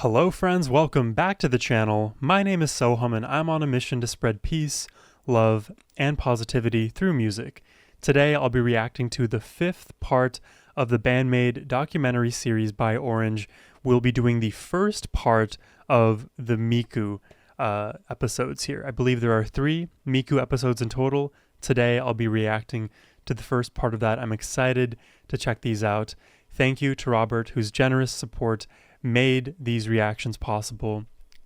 Hello friends, welcome back to the channel. My name is Sohum and I'm on a mission to spread peace, love, and positivity through music. Today I'll be reacting to the 5th part of the BAND-MAID documentary series by Orange. We'll be doing the first part of the Miku episodes here. I believe there are 3 Miku episodes in total. Today I'll be reacting to the first part of that. I'm excited to check these out. Thank you to Robert, whose generous support made these reactions possible.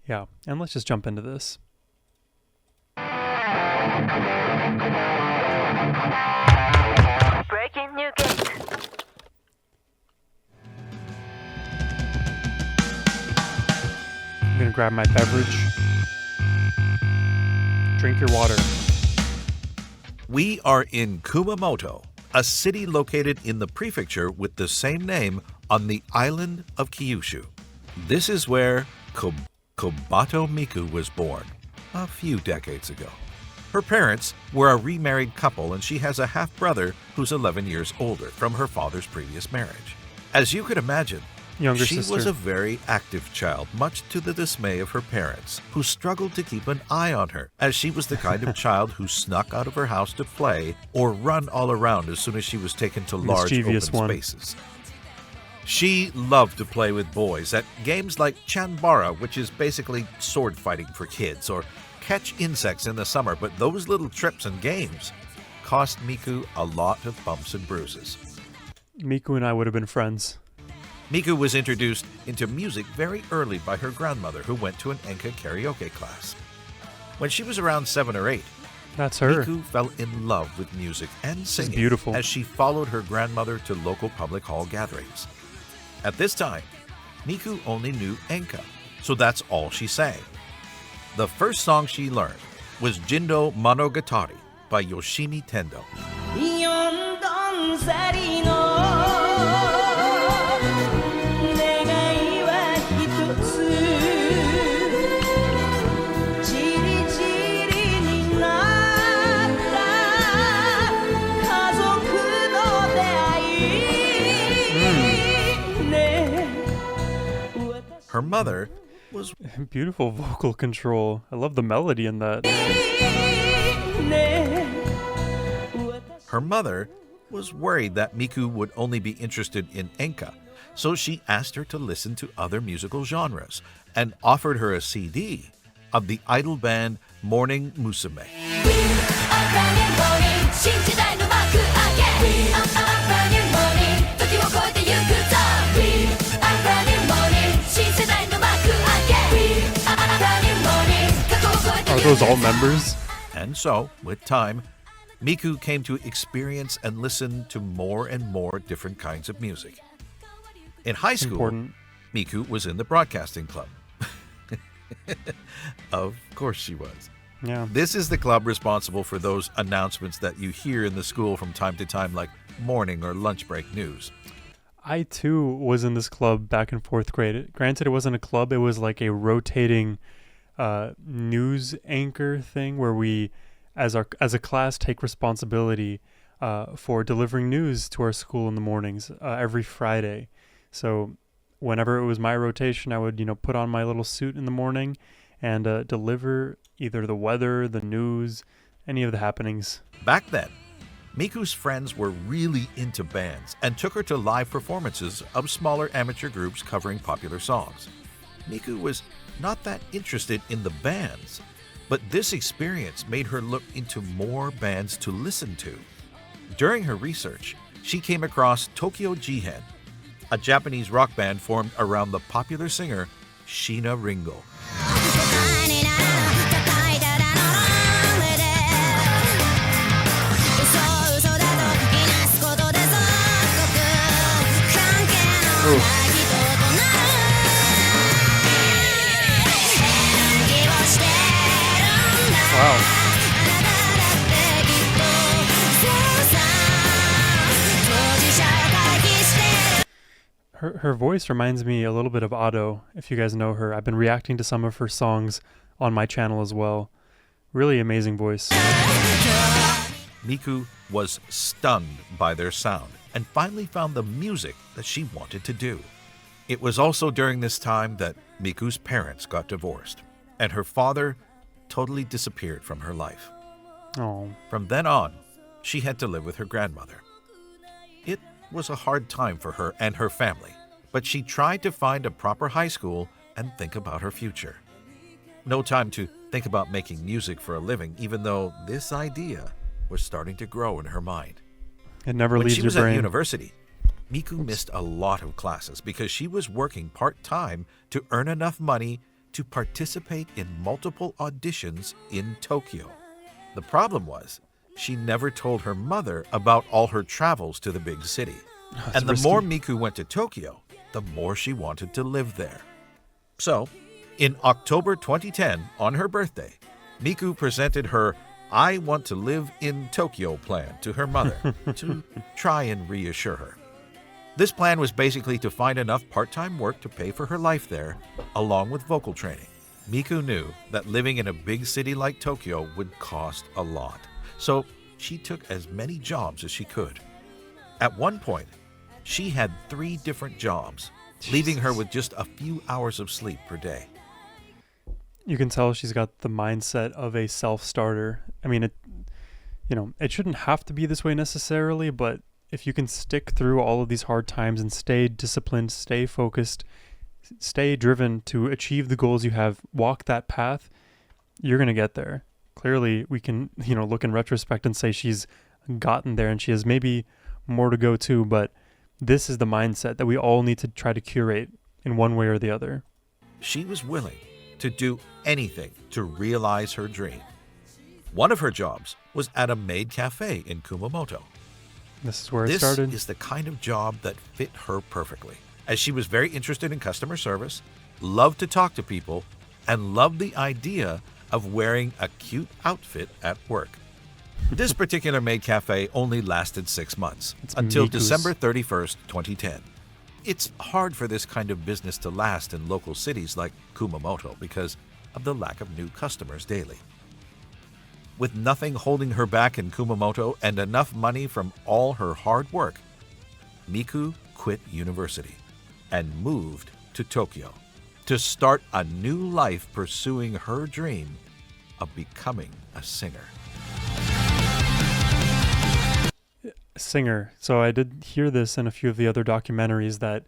Yeah, and let's just jump into this. Breaking new gate. I'm gonna grab my beverage. Drink your water. We are in Kumamoto, a city located in the prefecture with the same name on the island of Kyushu. This is where KOBATO Miku was born a few decades ago. Her parents were a remarried couple and she has a half-brother who's 11 years older from her father's previous marriage. As you could imagine, she was a very active child, much to the dismay of her parents, who struggled to keep an eye on her, as she was the kind of child who snuck out of her house to play or run all around as soon as she was taken to large open spaces. She loved to play with boys at games like Chanbara, which is basically sword fighting for kids, or catch insects in the summer, but those little trips and games cost Miku a lot of bumps and bruises. Miku and I would have been friends. Miku was introduced into music very early by her grandmother, who went to an enka karaoke class. When she was around 7 or 8, that's her. Miku fell in love with music and singing beautiful. As she followed her grandmother to local public hall gatherings. At this time, Miku only knew enka, so that's all she sang. The first song she learned was Jindo Monogatari by Yoshimi Tendo. Her mother was beautiful vocal control. I love the melody in that. Her mother was worried that Miku would only be interested in enka, so she asked her to listen to other musical genres and offered her a CD of the idol band Morning Musume. Are those all members? And so, with time, Miku came to experience and listen to more and more different kinds of music. In high school, Miku was in the broadcasting club. Of course she was. Yeah. This is the club responsible for those announcements that you hear in the school from time to time, like morning or lunch break news. I too was in this club back in 4th grade. Granted, it wasn't a club, it was like a rotating news anchor thing where we as a class take responsibility for delivering news to our school in the mornings every Friday. So whenever it was my rotation, I would put on my little suit in the morning and deliver either the weather, the news, any of the happenings. Back then, Miku's friends were really into bands and took her to live performances of smaller amateur groups covering popular songs. Miku was not that interested in the bands, but this experience made her look into more bands to listen to. During her research, she came across Tokyo Jihen, a Japanese rock band formed around the popular singer Sheena Ringo. Wow. Her voice reminds me a little bit of Ado, if you guys know her. I've been reacting to some of her songs on my channel as well. Really amazing voice. Miku was stunned by their sound and finally found the music that she wanted to do. It was also during this time that Miku's parents got divorced, and her father totally disappeared from her life. Oh, From then on, she had to live with her grandmother. It was a hard time for her and her family, but she tried to find a proper high school and think about her future. No time to think about making music for a living, even though this idea was starting to grow in her mind. it never When leaves she your was at brain. university, Miku missed a lot of classes because she was working part-time to earn enough money to participate in multiple auditions in Tokyo. The problem was, she never told her mother about all her travels to the big city. That's And the risky. more Miku went to Tokyo, the more she wanted to live there. So, in October 2010, on her birthday, Miku presented her I want to live in Tokyo plan to her mother to try and reassure her. This plan was basically to find enough part-time work to pay for her life there, along with vocal training. Miku knew that living in a big city like Tokyo would cost a lot, so she took as many jobs as she could. At one point, she had 3 different jobs, leaving her with just a few hours of sleep per day. You can tell she's got the mindset of a self-starter. I mean, it shouldn't have to be this way necessarily, but if you can stick through all of these hard times and stay disciplined, stay focused, stay driven to achieve the goals you have, walk that path, you're going to get there. Clearly, we can, look in retrospect and say she's gotten there and she has maybe more to go too, but this is the mindset that we all need to try to curate in one way or the other. She was willing to do anything to realize her dream. One of her jobs was at a Maid Cafe in Kumamoto. This is where it This started. is the kind of job that fit her perfectly, as she was very interested in customer service, loved to talk to people, and loved the idea of wearing a cute outfit at work. This particular Maid Cafe only lasted 6 months, It's until Miku's. December 31st, 2010. It's hard for this kind of business to last in local cities like Kumamoto because of the lack of new customers daily. With nothing holding her back in Kumamoto and enough money from all her hard work, Miku quit university and moved to Tokyo to start a new life pursuing her dream of becoming a singer. Singer. So I did hear this in a few of the other documentaries that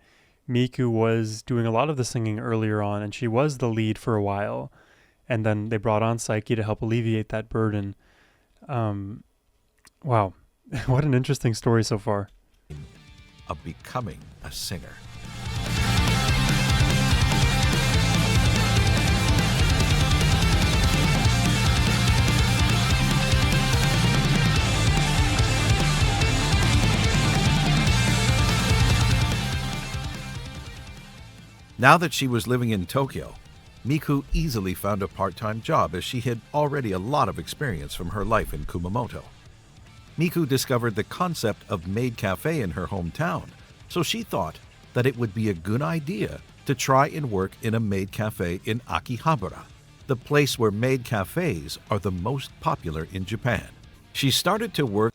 Miku was doing a lot of the singing earlier on, and she was the lead for a while. And then they brought on Psyche to help alleviate that burden. Wow. What an interesting story so far. Of becoming a singer. Now that she was living in Tokyo, Miku easily found a part-time job as she had already a lot of experience from her life in Kumamoto. Miku discovered the concept of Maid Cafe in her hometown, so she thought that it would be a good idea to try and work in a Maid Cafe in Akihabara, the place where maid cafes are the most popular in Japan. She started to work.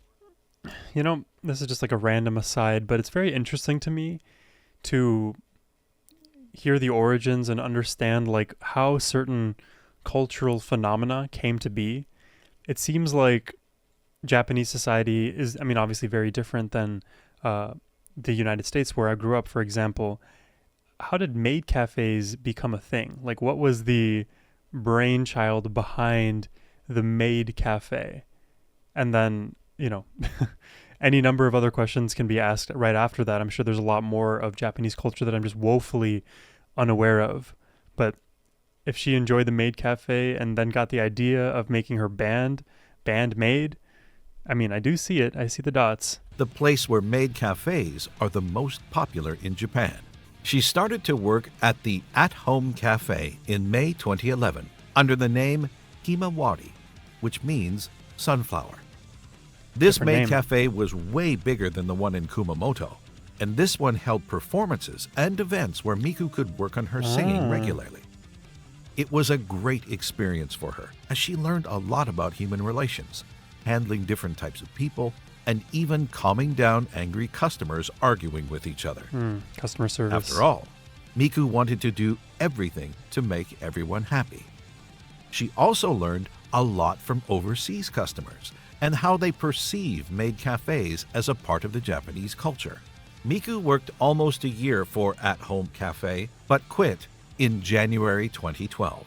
This is just like a random aside, but it's very interesting to me to hear the origins and understand like how certain cultural phenomena came to be. It seems like Japanese society is, obviously very different than the United States where I grew up, for example. How did maid cafes become a thing? Like, what was the brainchild behind the Maid Cafe? And then, any number of other questions can be asked right after that. I'm sure there's a lot more of Japanese culture that I'm just woefully unaware of. But if she enjoyed the Maid Cafe and then got the idea of making her BAND-MAID, I do see it. I see the dots. The place where maid cafes are the most popular in Japan. She started to work at the Atome Cafe in May 2011 under the name Himawari, which means sunflower. This Different maid name. cafe was way bigger than the one in Kumamoto, and this one held performances and events where Miku could work on her singing regularly. It was a great experience for her, as she learned a lot about human relations, handling different types of people, and even calming down angry customers arguing with each other. Customer service. After all, Miku wanted to do everything to make everyone happy. She also learned a lot from overseas customers and how they perceive maid cafes as a part of the Japanese culture. Miku worked almost a year for Atome Cafe, but quit in January 2012.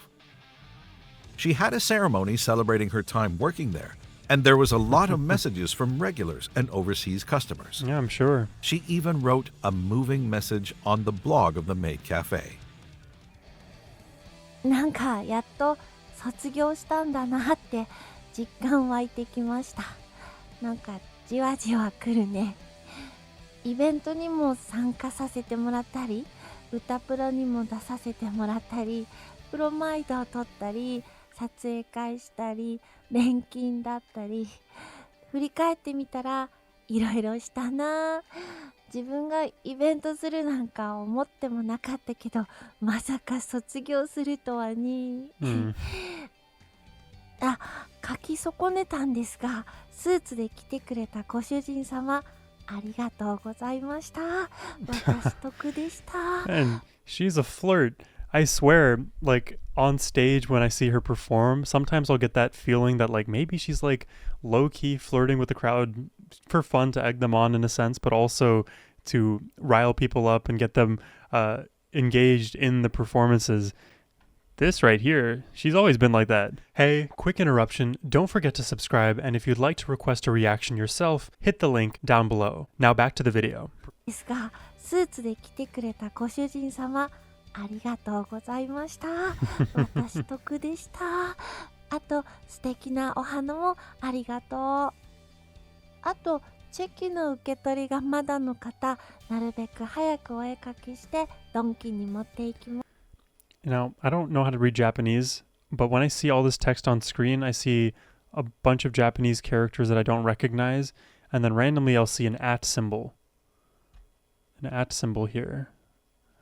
She had a ceremony celebrating her time working there, and there was a lot of messages from regulars and overseas customers. Yeah, I'm sure. She even wrote a moving message on the blog of the Maid Cafe. なんかやっと卒業したんだなって実感湧いてきました。なんかじわじわ来るね。イベントにも参加させてもらったり、歌プロにも出させてもらったり、プロマイドを撮ったり、撮影会したり、錬金だったり、振り返ってみたらいろいろしたな。自分がイベントするなんか思ってもなかったけど、まさか卒業するとはね。あ、書き損ねたんですが、スーツで来てくれたご主人様、ありがとうございました。私得でした。And she's a flirt. I swear, like on stage when I see her perform, sometimes I'll get that feeling that like maybe she's like low-key flirting with the crowd for fun to egg them on in a sense, but also to rile people up and get them engaged in the performances. This right here, she's always been like that. Hey, quick interruption. Don't forget to subscribe, and if you'd like to request a reaction yourself, hit the link down below. Now back to the video. ですが、スーツで来てくれたご主人様、ありがとうございました。私得でした。あと、素敵なお花もありがとう。あと、チェキの受け取りがまだの方、なるべく早くお絵かきしてドンキに持っていきます。Now, I don't know how to read Japanese, but when I see all this text on screen, I see a bunch of Japanese characters that I don't recognize, and then randomly I'll see an at symbol. An at symbol here.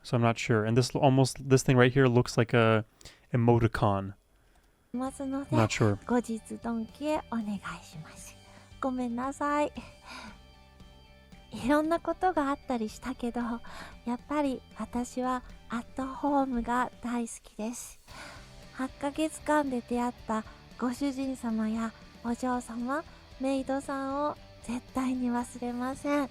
So I'm not sure. And this thing right here looks like a emoticon. I'm not sure. 後日ドンキへお願いします。ごめんなさい。いろんなことがあったりしたけど、やっぱり私はアットホームが大好きです。8ヶ月間で出会ったご主人様やお嬢様、メイドさんを絶対に忘れません。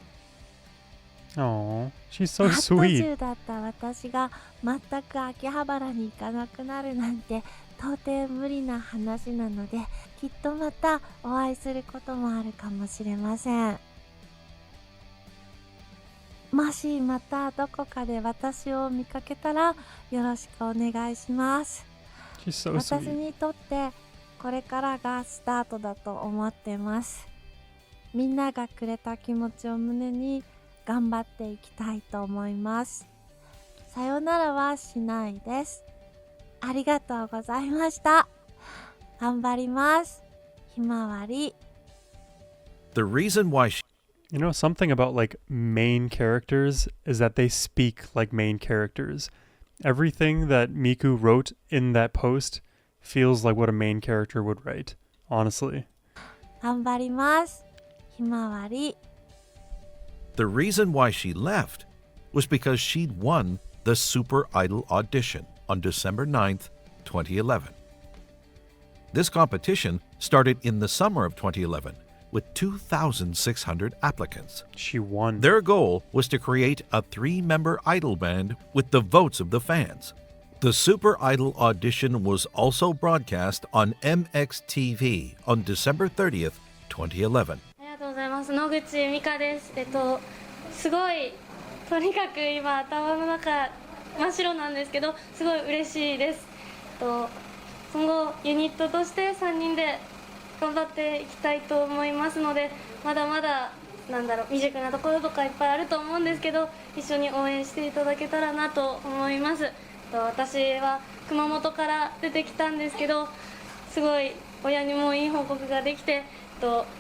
Oh, she's so アットsweet. 中だった私が全く秋葉原に行かなくなるなんて到底無理な話なので、きっとまたお会いすることもあるかもしれません。もしまたどこかで私を見かけたらよろしくお願いします。She's so 私 sweet. にとってこれからがスタートだと思ってます。みんながくれた気持ちを胸に頑張っていきたいと思います。さよならはしないです。ありがとうございました。頑張ります。ひまわり。The reason why she You know, something about like main characters is that they speak like main characters. Everything that Miku wrote in that post feels like what a main character would write, honestly. 頑張ります。ひまわり。The reason why she left was because she'd won the Super Idol audition on December 9th, 2011. This competition started in the summer of 2011 with 2,600 applicants. She won. Their goal was to create a 3-member idol band with the votes of the fans. The Super Idol audition was also broadcast on MXTV on December 30th, 2011. ありがとうございます。野口美香です。すごい、とにかく今頭の中真っ白なんですけど、すごい嬉しいです。今後ユニットとして3人で頑張っていきたいと思いますので、まだまだ未熟なところとかいっぱいあると思うんですけど、一緒に応援していただけたらなと思います。私は熊本から出てきたんですけど、すごい親にもいい報告ができて、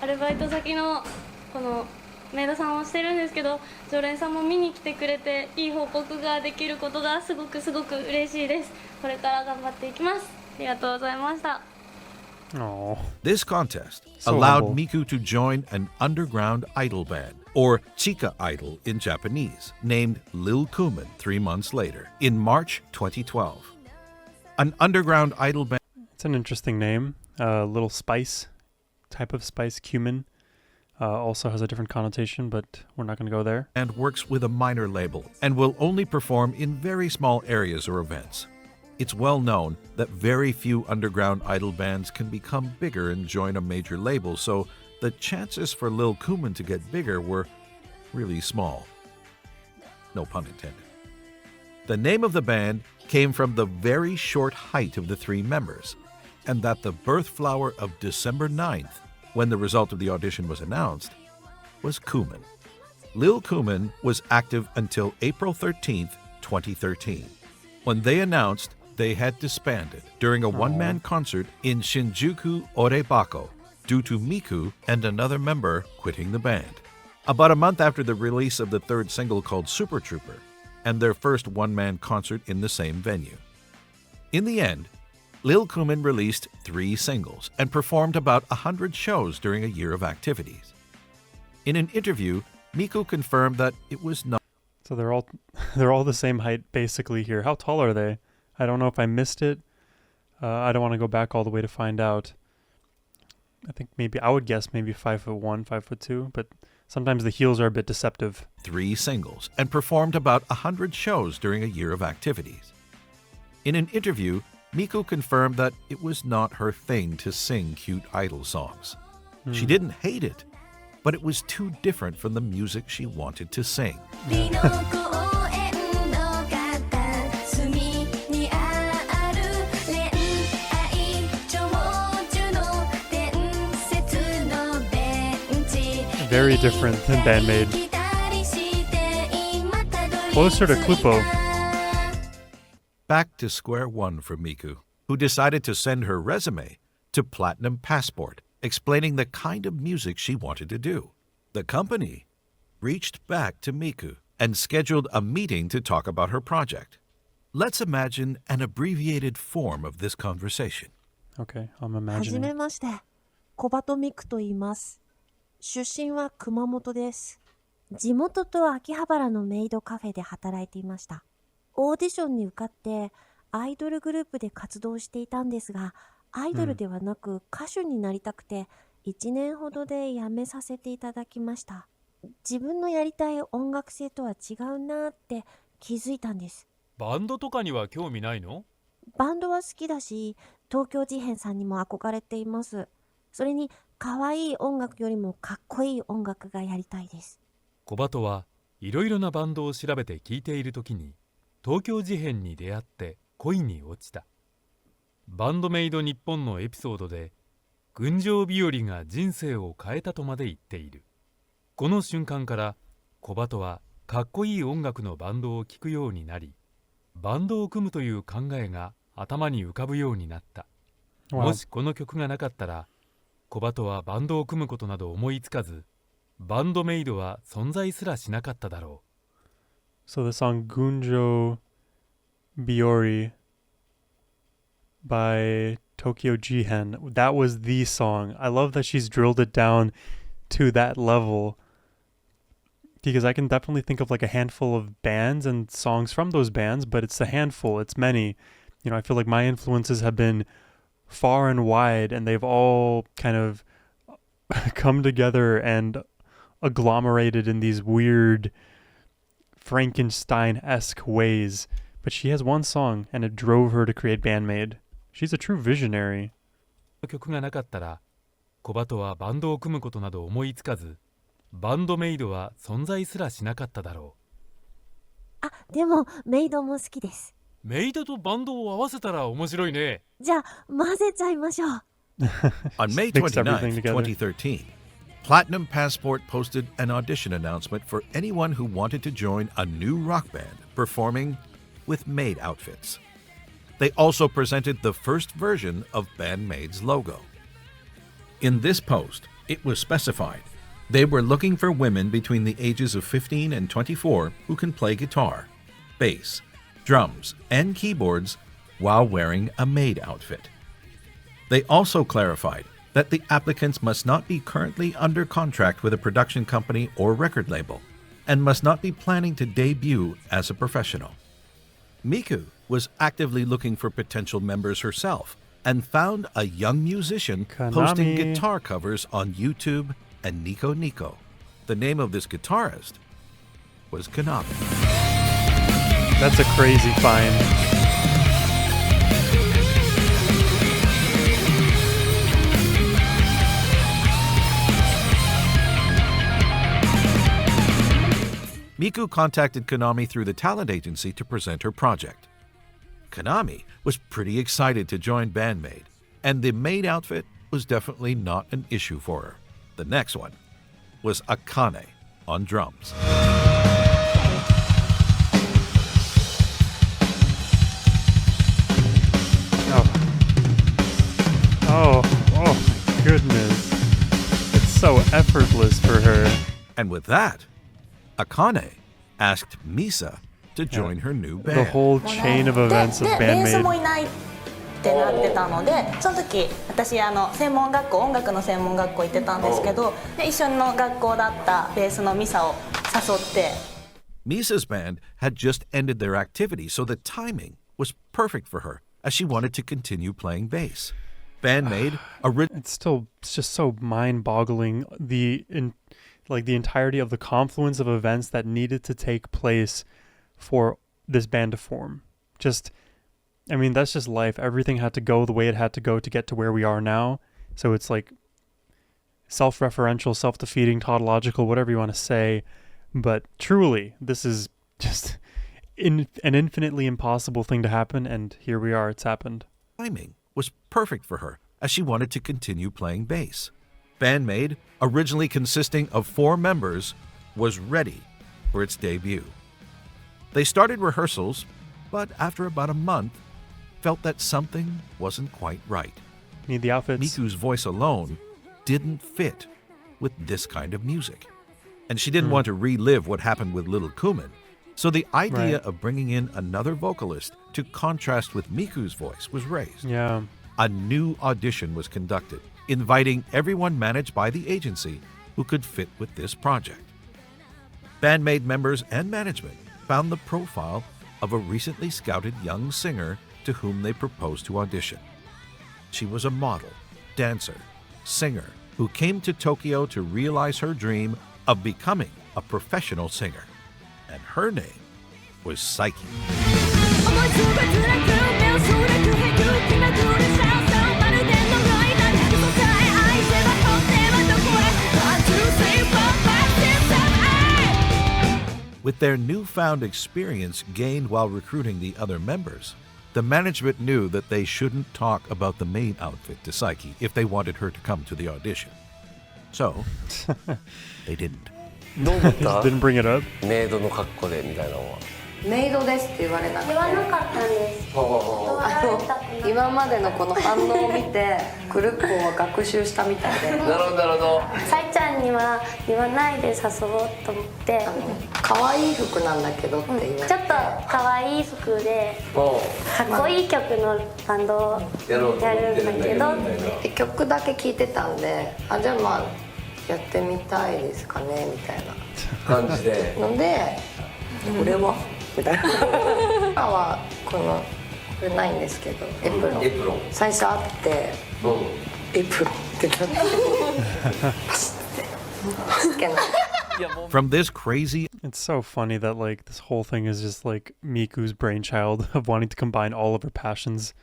アルバイト先のこのメイドさんをしてるんですけど、常連さんも見に来てくれていい報告ができることがすごく嬉しいです。これから頑張っていきます。ありがとうございました。Oh. This contest So allowed humble. Miku to join an underground idol band or Chika Idol in Japanese, named Lil Kumman 3 months later, in March 2012. An underground idol band. It's an interesting name. Little spice, type of spice, cumin. Also has a different connotation, but we're not going to go there. And works with a minor label and will only perform in very small areas or events. It's well known that very few underground idol bands can become bigger and join a major label, so the chances for Lil Kumman to get bigger were really small. No pun intended. The name of the band came from the very short height of the 3 members, and that the birth flower of December 9th, when the result of the audition was announced, was Kumman. Lil Kumman was active until April 13th, 2013, when they announced they had disbanded during a one-man concert in Shinjuku Orebako due to Miku and another member quitting the band. About a month after the release of the 3rd single called Super Trooper and their first one-man concert in the same venue. In the end, Lil Kumman released 3 singles and performed about 100 shows during a year of activities. In an interview, Miku confirmed that it was not. So they're all the same height basically here. How tall are they? I don't know if I missed it. I don't want to go back all the way to find out. I think I would guess maybe 5'1", 5'2", but sometimes the heels are a bit deceptive. 3 singles and performed about 100 shows during a year of activities. In an interview, Miku confirmed that it was not her thing to sing cute idol songs. She didn't hate it, but it was too different from the music she wanted to sing. Very different than BAND-MAID. Closer to Clupo. Back to square one for Miku, who decided to send her resume to Platinum Passport, explaining the kind of music she wanted to do. The company reached back to Miku and scheduled a meeting to talk about her project. Let's imagine an abbreviated form of this conversation. Okay, I'm はじ imagining. めまして、小鳩ミクと言います。出身は熊本です。地元と秋葉原のメイドカフェで働いていました。オーディションに受かってアイドルグループで活動していたんですが、アイドルではなく歌手になりたくて1年ほどで辞めさせていただきました。自分のやりたい音楽性とは違うなって気づいたんです。バンドとかには興味ないの？バンドは好きだし、東京事変さんにも憧れています。それに可愛い音楽よりもかっこいい音楽がやりたいです。小鳩はいろいろなバンドを調べて聴いているときに東京事変に出会って恋に落ちた。バンドメイド日本のエピソードで群青日和が人生を変えたとまで言っている。この瞬間から小鳩はかっこいい音楽のバンドを聴くようになり、バンドを組むという考えが頭に浮かぶようになった。もしこの曲がなかったら小鳩はバンドを組むことなど思いつかず、バンドメイドは存在すらしなかっただろう。So the song Gunjo Biori by Tokyo Jihen, that was the song. I love that she's drilled it down to that level, because I can definitely think of like a handful of bands and songs from those bands, but it's a handful, it's many. You know, I feel like my influences have been far and wide, and they've all kind of come together and agglomerated in these weird Frankenstein-esque ways. But she has one song, and it drove her to create BAND-MAID. She's a true visionary. この曲がなかったら小鳩はバンドを組むことなど思いつかず、バンドメイドは存在すらしなかっただろあ、でもメイドも好きです。う。メイドとバンドを合わせたら面白いね。じゃあ混ぜちゃいましょう。On May Mixed everything 29, together. 2013, Platinum Passport posted an audition announcement for anyone who wanted to join a new rock band performing with maid outfits. They also presented the first version of BAND-MAID's logo. In this post, it was specified they were looking for women between the ages of 15 and 24 who can play guitar, bass, drums, and keyboards while wearing a maid outfit. They also clarified that the applicants must not be currently under contract with a production company or record label, and must not be planning to debut as a professional. Miku was actively looking for potential members herself and found a young musician posting Konami. guitar covers on YouTube and Nico Nico. The name of this guitarist was Konami. That's a crazy find. Miku contacted Konami through the talent agency to present her project. Konami was pretty excited to join BAND-MAID, and the maid outfit was definitely not an issue for her. The next one was Akane on drums. Oh my goodness. It's so effortless for her. And with that, Akane asked Misa to join her new band. The whole chain of events of でベースもい BAND-MAID. ないってなってたので、その時私専門学校、音楽の専門学校行ってたんですけど、で一緒の学校だったベースのミサを誘って。Misa's band had just ended their activity, so the timing was perfect for her as she wanted to continue playing bass. BAND-MAID It's just so mind-boggling, the entirety of the confluence of events that needed to take place for this band to form. That's just life. Everything had to go the way it had to go to get to where we are now. So it's like self-referential, self-defeating, tautological, whatever you want to say. But truly, this is just an infinitely impossible thing to happen, and here we are, it's happened. timing was perfect for her as she wanted to continue playing bass. BAND-MAID, originally consisting of 4 members, was ready for its debut. They started rehearsals, but after about a month, felt that something wasn't quite right. Need the outfits. Miku's voice alone didn't fit with this kind of music. And she didn't want to relive what happened with Lil Kumman. So the idea of bringing in another vocalist to contrast with Miku's voice was raised. Yeah. A new audition was conducted, inviting everyone managed by the agency who could fit with this project. BAND-MAID members and management found the profile of a recently scouted young singer to whom they proposed to audition. She was a model, dancer, singer who came to Tokyo to realize her dream of becoming a professional singer. And her name was Psyche. With their newfound experience gained while recruiting the other members, the management knew that they shouldn't talk about the maid outfit to Psyche if they wanted her to come to the audition. So, they didn't. どう思った Didn't bring it up. メイドの格好でみたいなのはメイドですって言われなくて言わなかったんです今までのこの反応を見てクルッコは学習したみたいでなるほどなるほどさいちゃんには言わないで誘おうと思って可愛い服なんだけどって言われてちょっと可愛い服でかっこいい曲のバンドをやるんだけどで曲だけ聴いてたんでじゃあまあやってみたいですかねみたいな感じでのでこれはみたいな今はこれないんですけどエプロンエプロン最初あってエプロンってなってパシッてつけない From this crazy It's so funny that this whole thing is just Miku's brainchild of wanting to combine all of her passions.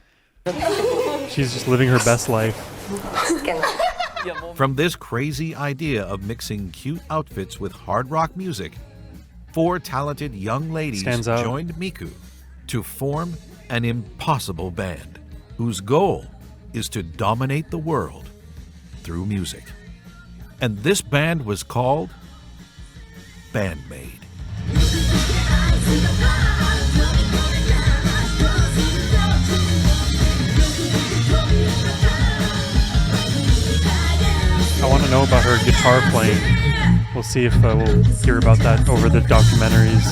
She's just living her best life. つけない From this crazy idea of mixing cute outfits with hard rock music, 4 talented young ladies Stands out. joined Miku to form an impossible band whose goal is to dominate the world through music. And this band was called BAND-MAID. I want to know about her guitar playing. We'll see if we'll hear about that over the documentaries.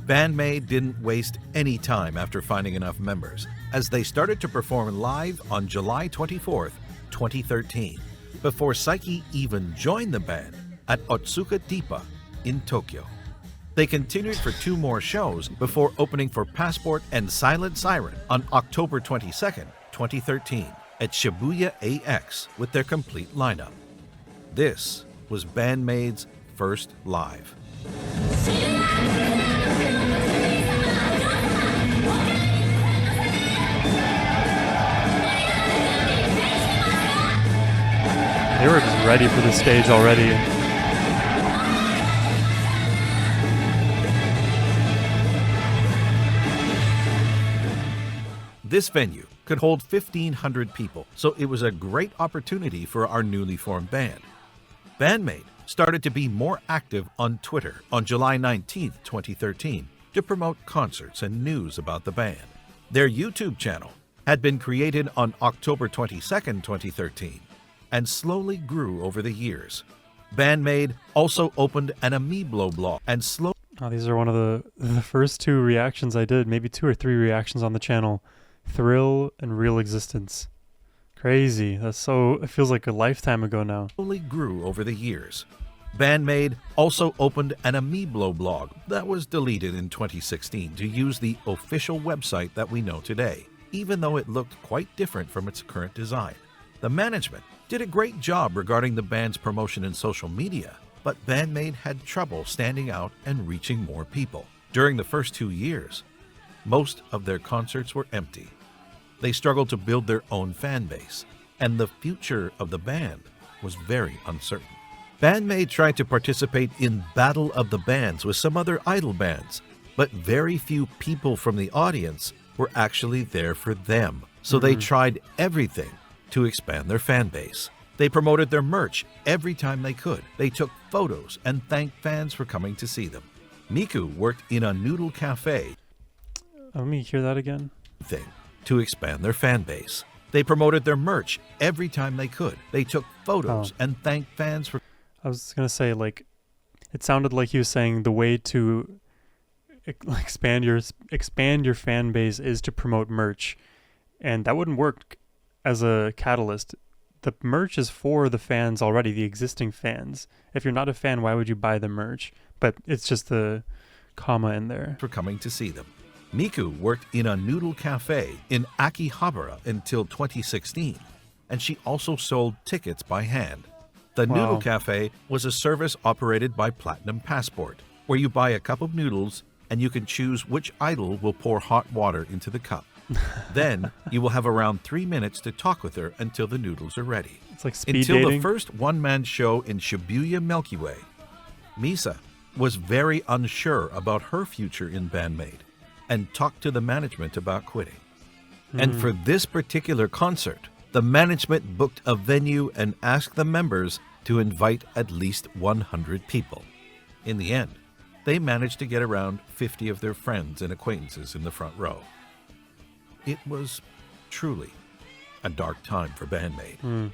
BAND-MAID didn't waste any time after finding enough members, as they started to perform live on July 24th, 2013, before Saiki even joined the band at Otsuka Deepa in Tokyo. They continued for 2 more shows before opening for Passport and Silent Siren on October 22nd, 2013 at Shibuya AX with their complete lineup. This was BAND-MAID's first live. They were just ready for the stage already. This venue could hold 1,500 people, so it was a great opportunity for our newly formed band. BAND-MAID started to be more active on Twitter on July 19, 2013, to promote concerts and news about the band. Their YouTube channel had been created on October 22, 2013, and slowly grew over the years. BAND-MAID also opened an Amiiblo blog and Oh, these are one of the first 2 reactions I did, maybe 2 or 3 reactions on the channel. Thrill and Real Existence. Crazy. It feels like a lifetime ago now. Slowly grew over the years. BAND-MAID also opened an Amiiblo blog that was deleted in 2016 to use the official website that we know today, even though it looked quite different from its current design. The management did a great job regarding the band's promotion in social media, but BAND-MAID had trouble standing out and reaching more people. During the first 2 years, most of their concerts were empty. They struggled to build their own fan base, and the future of the band was very uncertain. BAND-MAID tried to participate in Battle of the Bands with some other idol bands, but very few people from the audience were actually there for them, so they tried everything to expand their fan base. They promoted their merch every time they could. They took photos and thanked fans for coming to see them. Miku worked in a noodle cafe Let me hear that again. to expand their fan base. They promoted their merch every time they could. They took photos and thanked fans for... I was going to say, like, it sounded like he was saying the way to expand your fan base is to promote merch. And that wouldn't work as a catalyst. The merch is for the fans already, the existing fans. If you're not a fan, why would you buy the merch? But it's just the comma in there. For coming to see them. Miku worked in a noodle cafe in Akihabara until 2016, and she also sold tickets by hand. The Noodle Cafe was a service operated by Platinum Passport, where you buy a cup of noodles and you can choose which idol will pour hot water into the cup. Then you will have around 3 minutes to talk with her until the noodles are ready. It's like speed Until dating. the first one-man show in Shibuya Milky Way, Misa was very unsure about her future in BAND-MAID and talked to the management about quitting. And for this particular concert, the management booked a venue and asked the members to invite at least 100 people. In the end, they managed to get around 50 of their friends and acquaintances in the front row. It was truly a dark time for BAND-MAID.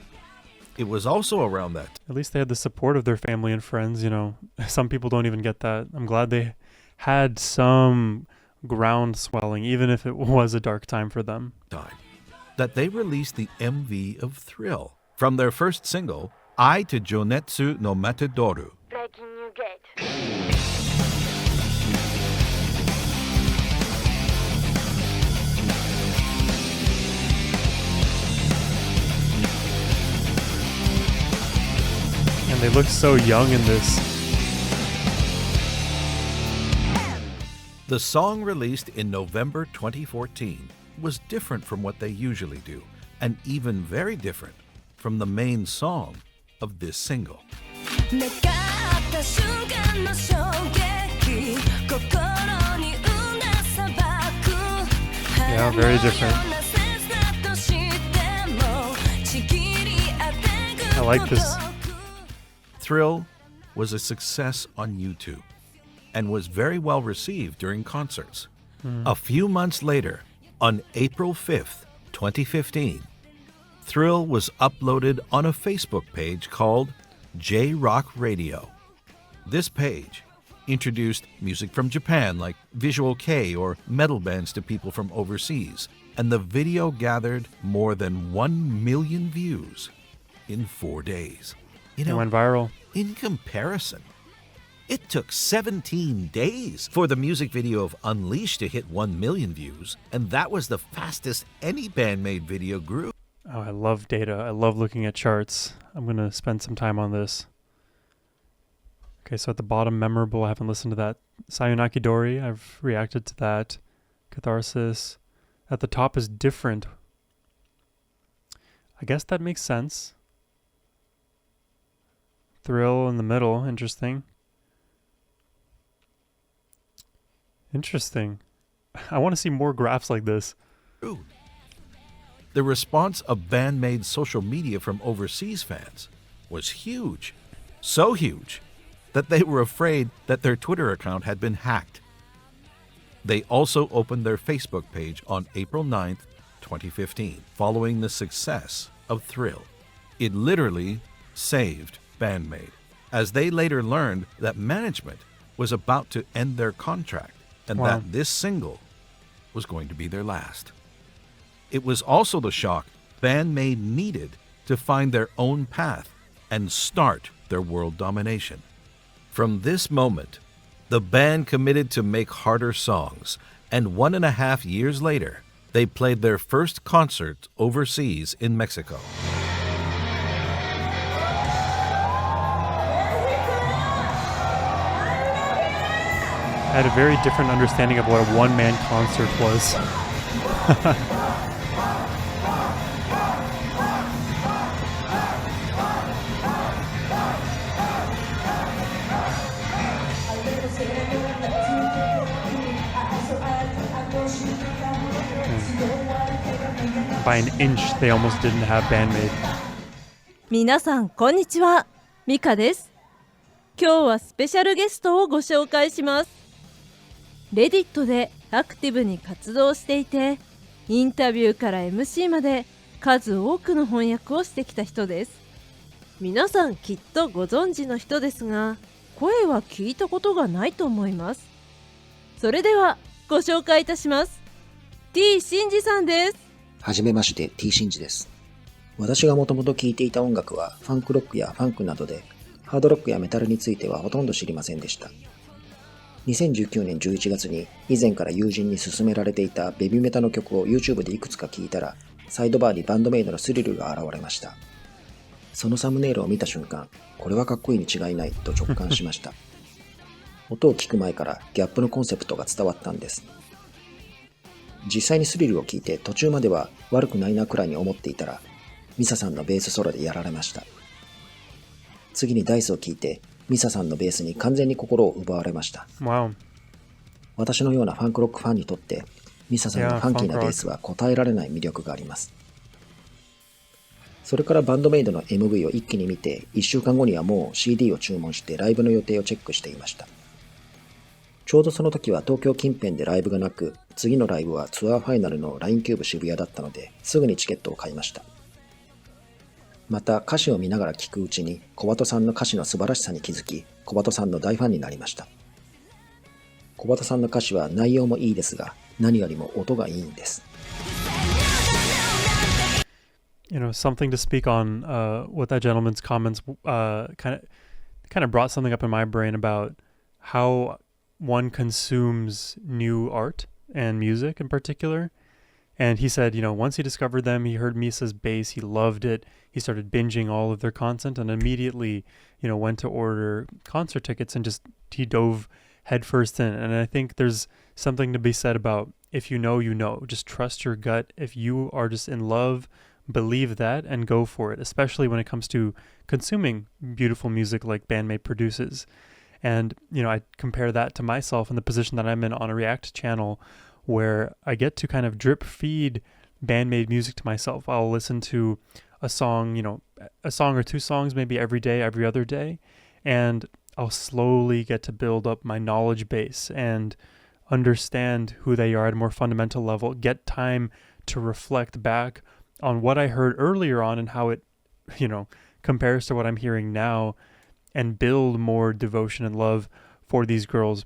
It was also around that. At least they had the support of their family and friends, you know. Some people don't even get that. I'm glad they had some ground swelling, even if it was a dark time for them. That they released the MV of Thrill from their first single, Ai to Jonetsu no Matadoru. Breaking new gate. And they look so young in this. The song, released in November 2014, was different from what they usually do, and even very different from the main song of this single. Yeah, very different. I like this. Thrill was a success on YouTube and was very well received during concerts. A few months later, on April 5th, 2015, Thrill was uploaded on a Facebook page called J-Rock Radio. This page introduced music from Japan like Visual Kei or metal bands to people from overseas, and the video gathered more than 1 million views in 4 days. You It know, went viral. in comparison, it took 17 days for the music video of Unleashed to hit 1 million views, and that was the fastest any BAND-MAID video grew. Oh, I love data. I love looking at charts. I'm going to spend some time on this. Okay, so at the bottom, memorable. I haven't listened to that. Sayonaki Dori, I've reacted to that. Catharsis. At the top is different. I guess that makes sense. Thrill in the middle, interesting. Interesting. I want to see more graphs like this. The response of BAND-MAID's social media from overseas fans was huge. So huge that they were afraid that their Twitter account had been hacked. They also opened their Facebook page on April 9th, 2015, following the success of Thrill. It literally saved BAND-MAID, as they later learned that management was about to end their contract and Wow. that this single was going to be their last. It was also the shock BAND-MAID needed to find their own path and start their world domination. From this moment, the band committed to make harder songs, and 1.5 years later, they played their first concert overseas in Mexico. I had a very different understanding of what a one-man concert was. By an inch, they almost didn't have BAND-MAID. 皆さんこんにちは、ミカです。今日はスペシャルゲストをご紹介します。レディットでアクティブに活動していて、インタビューから MC まで数多くの翻訳をしてきた人です。皆さんきっとご存知の人ですが、声は聞いたことがないと思います。それではご紹介いたします。T シンジさんです。はじめまして、T シンジです。私がもともと聴いていた音楽はファンクロックやファンクなどで、ハードロックやメタルについてはほとんど知りませんでした。2019年11月に以前から友人に勧められていたベビーメタの曲を YouTube でいくつか聴いたら、サイドバーにバンドメイドのスリルが現れました。そのサムネイルを見た瞬間、これはかっこいいに違いないと直感しました。音を聞く前からギャップのコンセプトが伝わったんです。実際にスリルを聞いて途中までは悪くないなくらいに思っていたら、ミサさんのベースソロでやられました。次にダイスを聞いて、ミサさんのベースに完全に心を奪われました。Wow. 私のようなファンクロックファンにとって、ミサさんのファンキーなベースは答えられない魅力があります。それからバンドメイドの MV を一気に見て、1週間後にはもう CD を注文してライブの予定をチェックしていました。ちょうどその時は東京近辺でライブがなく、次のライブはツアーファイナルの LINE キューブ渋谷だったので、すぐにチケットを買いました。また歌詞を見ながら聴くうちに、小鳩さんの歌詞の素晴らしさに気づき、小鳩さんの大ファンになりました。小鳩さんの歌詞は内容もいいですが、何よりも音がいいんです。You know, something to speak on what that gentleman's comments kind of brought something up in my brain about how one consumes new art and music in particular. And he said, you know, once he discovered them, he heard Misa's bass, he loved it. He started binging all of their content and immediately, you know, went to order concert tickets and just he dove headfirst in. And I think there's something to be said about if you know, you know. Just trust your gut. If you are just in love, believe that and go for it, especially when it comes to consuming beautiful music like BAND-MAID produces. And, you know, I compare that to myself in the position that I'm in on a React channel where I get to kind of drip feed BAND-MAID music to myself. I'll listen to a song, you know, a song or two songs maybe every day, every other day, and I'll slowly get to build up my knowledge base and understand who they are at a more fundamental level, get time to reflect back on what I heard earlier on and how it, you know, compares to what I'm hearing now, and build more devotion and love for these girls.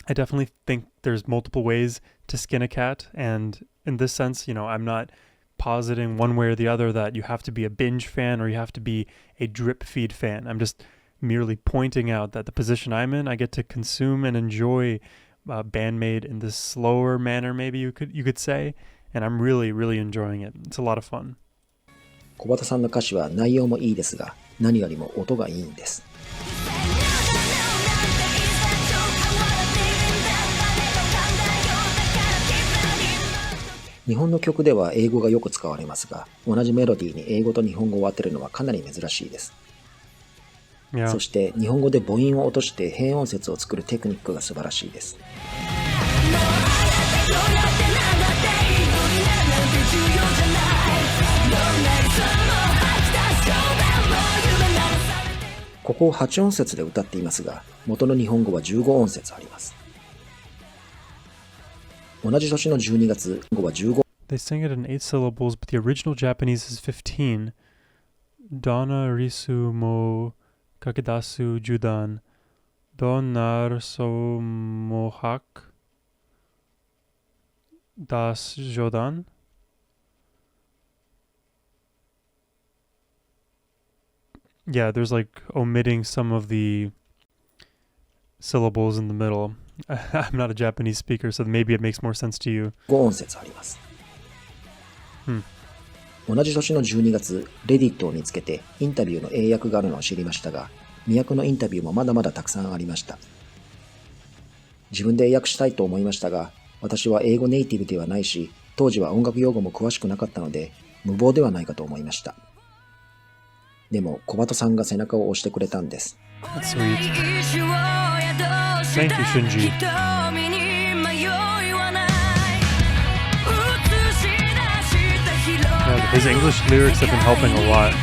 I definitely think there's multiple ways to skin a cat, and in this sense, I'm not positing one way or the other that you have to be a binge fan or you have to be a drip feed fan. I'm just merely pointing out that the position I'm in, I get to consume and enjoy BAND-MAID in this slower manner, maybe you could say, and I'm really, really enjoying it. It's a lot of fun. 小畑さんの歌詞は内容もいいですが、何よりも音がいいんです。日本の曲では英語がよく使われますが、同じメロディーに英語と日本語を当てるのはかなり珍しいです。Yeah. そして日本語で母音を落として変音節を作るテクニックが素晴らしいです。ここを8音節で歌っていますが、元の日本語は15音節あります。同じ年の12月、語は15。 They sing it in 8 syllables, but the original Japanese is 15. Donna risu mo kakedasu judan. Donar so mohak das jodan. Yeah, there's like omitting some of the syllables in the middle. I'm not a Japanese speaker, so maybe it makes more sense to you. 5音節あります。同じ年の12月、レディットを見つけてインタビューの英訳があるのを知りましたが、未訳のインタビューもまだまだたくさんありました。自分で英訳したいと思いましたが、私は英語ネイティブではないし、当時は音楽用語も詳しくなかったので、無謀ではないかと思いました。でも、小鳩さんが背中を押してくれたんです。That's sweet. Thank you, Shinji. His English lyrics have been helping a lot.「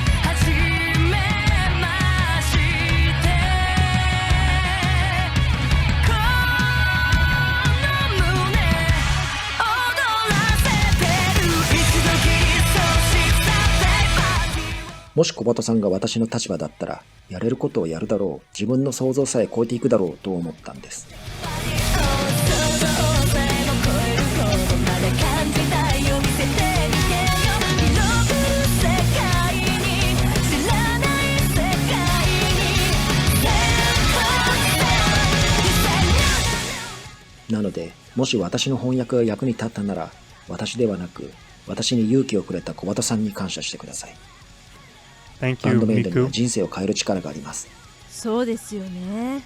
もし小鳩さんが私の立場だったら、やれることをやるだろう、自分の想像さえ超えていくだろうと思ったんです。」なので、もし私の翻訳が役に立ったなら、私ではなく、私に勇気をくれた小鳩さんに感謝してください。Thank バン you, ドメイドには Miku. 人生を変える力があります。そうですよね。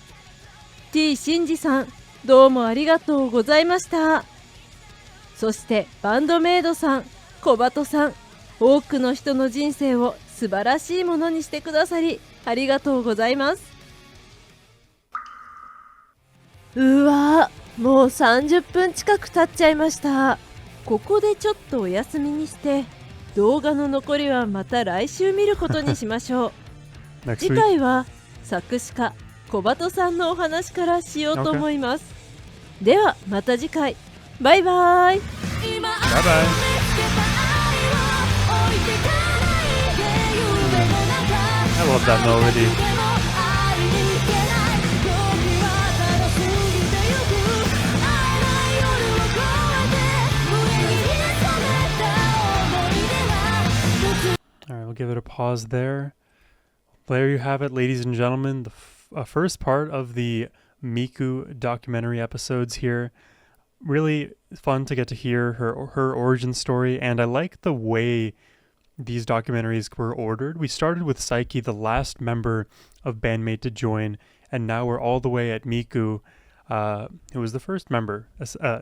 T シンジさん、どうもありがとうございました。そしてバンドメイドさん、小鳩さん、多くの人の人生を素晴らしいものにしてくださりありがとうございます。うわー、もう30分近く経っちゃいました。ここでちょっとお休みにして、動画の残りはまた来週見ることにしましょう。 Next 次 week. 回は作詞家小鳩さんのお話からしようと思います。ではまた次回。バイバイ。 Bye bye. I love that melody. All right, we'll give it a pause there. There you have it, ladies and gentlemen, the first part of the Miku documentary episodes here. Really fun to get to hear her origin story, and I like the way these documentaries were ordered. We started with Saiki, the last member of BAND-MAID to join, and now we're all the way at Miku, who was the first member,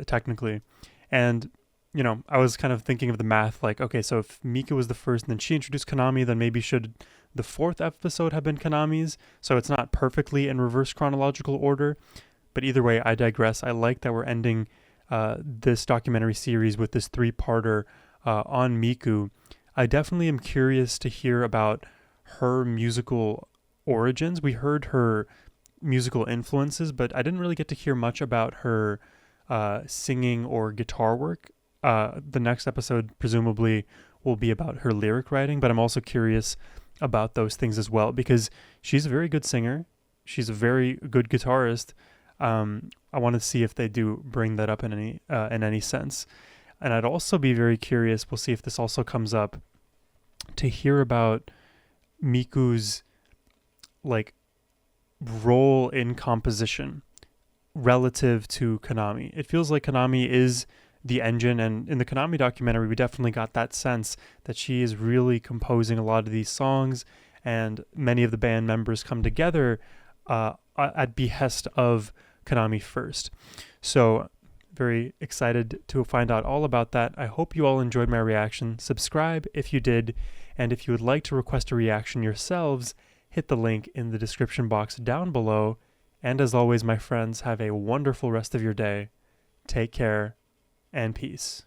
technically. And you know, I was kind of thinking of the math, like, okay, so if Miku was the first and then she introduced Konami, then maybe should the fourth episode have been Konami's? So it's not perfectly in reverse chronological order. But either way, I digress. I like that we're ending this documentary series with this 3-parter on Miku. I definitely am curious to hear about her musical origins. We heard her musical influences, but I didn't really get to hear much about her singing or guitar work. The next episode presumably will be about her lyric writing, but I'm also curious about those things as well, because she's a very good singer. She's a very good guitarist. I want to see if they do bring that up in any sense. And I'd also be very curious, we'll see if this also comes up, to hear about Miku's like role in composition relative to Konami. It feels like Konami is the engine, and in the Konami documentary we definitely got that sense that she is really composing a lot of these songs, and many of the band members come together at behest of Konami first. So very excited to find out all about that. I hope you all enjoyed my reaction. Subscribe if you did, and if you would like to request a reaction yourselves, hit the link in the description box down below. And as always, my friends, have a wonderful rest of your day. Take care and peace.